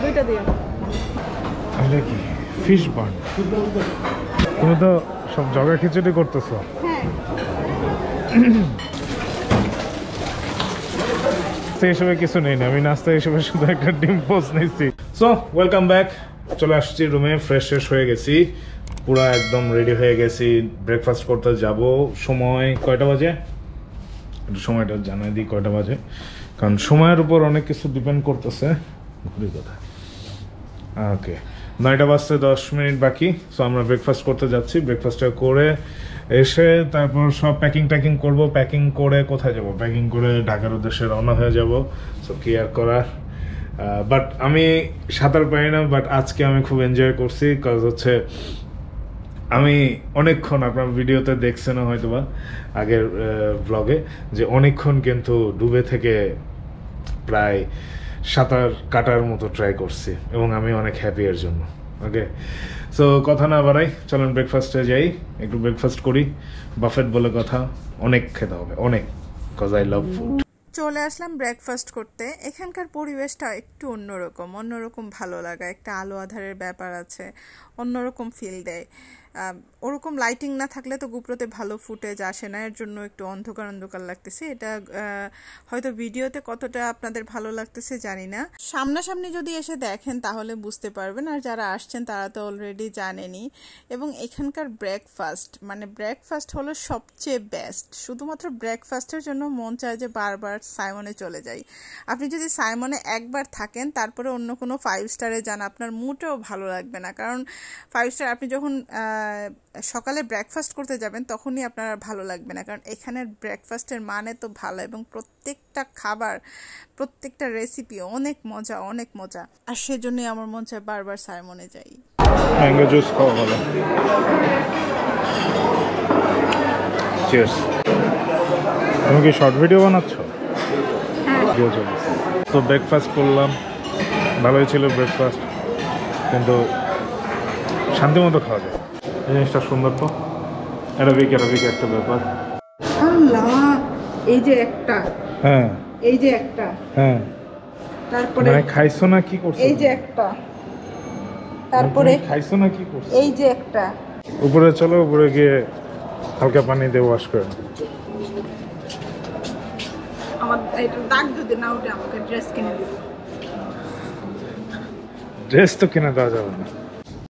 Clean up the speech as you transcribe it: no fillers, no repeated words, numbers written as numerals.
দুইটা দিও। এটা কি ফিশ বার্ন? তুমি তো সব জগা খিচুড়ি করতেছো। হ্যাঁ হিসেবে কিছু নেই না, আমি নাস্তা হিসেবে শুধু একটা ডিম পোস্ট নিয়েছি। সো ওয়েলকাম ব্যাক, চলে আসছি রুমে, ফ্রেশ হয়ে গেছি, পুরো একদম রেডি হয়ে গেছি, ব্রেকফাস্ট করতে যাব। সময় কয়টা বাজে একটু সময়টা জানাই দিই, কয়টা বাজে, কারণ সময়ের উপর অনেক কিছু ডিপেন্ড করতেছে। ঘুরি কথা, ওকে 9টা বাজতে 10 মিনিট বাকি। সো আমরা ব্রেকফাস্ট করতে যাচ্ছি, ব্রেকফাস্টটা করে এসে তারপর সব প্যাকিং করব, প্যাকিং করে কোথায় যাব, প্যাকিং করে ঢাকার উদ্দেশ্যে রওনা হয়ে যাব। সো কি আর করার, বাট আমি সাঁতার পারি না, বাট আজকে আমি খুব এনজয় করছি, কাজ হচ্ছে আমি অনেকক্ষণ, আপনার ভিডিওতে দেখছেন হয়তোবা আগের ব্লগে, যে অনেকক্ষণ কিন্তু ডুবে থেকে প্রায় সাঁতার কাটার মতো ট্রাই করছি এবং আমি অনেক হ্যাপি এর জন্য। ওকে, সো কথা না বাড়াই, চলেন ব্রেকফাস্টে যাই, একটু ব্রেকফাস্ট করি। বাফেট বলে কথা, অনেক খেতে হবে, অনেক, কজ আই লাভ ফুড। চলে আসলাম ব্রেকফাস্ট করতে। এখানকার পরিবেশটা একটু অন্যরকম ভালো লাগা, একটা আলো আধারের ব্যাপার আছে, অন্যরকম ফিল দেয়। ওরকম লাইটিং না থাকলে তো গুপ্রোতে ভালো ফুটেজ আসে না, এর জন্য একটু অন্ধকার লাগতেছে। এটা হয়তো ভিডিওতে কতটা আপনাদের ভালো লাগতেছে জানি না, সামনাসামনি যদি এসে দেখেন তাহলে বুঝতে পারবেন, আর যারা আসছেন তারা তো অলরেডি জানেনই। এবং এখানকার ব্রেকফাস্ট হলো সবচেয়ে বেস্ট। শুধুমাত্র ব্রেকফাস্টের জন্য মন চায় যে বারবার সাইমনে চলে যাই। আপনি যদি সাইমনে একবার থাকেন, তারপরে অন্য কোনো 5 স্টারে যান, আপনার মুডও ভালো লাগবে না, কারণ 5 স্টার আপনি যখন সকালে ব্রেকফাস্ট করতে যাবেন তখনই আপনার ভালো লাগবে না, কারণ এখানের ব্রেকফাস্টের মানে তো ভালো, এবং প্রত্যেকটা খাবার, প্রত্যেকটা রেসিপি অনেক মজা, আর সেজন্যই আমার মন চায় বারবার সাইমনে যাই। ম্যাঙ্গো জুস খাওয়া হলো, চিয়ার্স। তুমি কি শর্ট ভিডিও বানাচ্ছ? ভিডিও চলছে। তো ব্রেকফাস্ট করলাম, ভালোই ছিল ব্রেকফাস্ট, কিন্তু শান্তি মতো খাওয়া যায়, এই জিনিসটা সুন্দর। তো অ্যারাবিক একটা ব্যাপার। আল্লাহ, এই যে একটা, হ্যাঁ এই যে একটা, হ্যাঁ, তারপরে মানে খাইছো না কি করছো? এই যে একটা, তারপরে খাইছো না কি করছো? এই যে একটা। উপরে চলো, উপরে গিয়ে হালকা পানি দিয়ে ওয়াশ করে। আমার এটা দাগ যদি না উঠে আমাকে ড্রেস কিনে দিবে। ড্রেস তো কিনে দেওয়া যাবে না।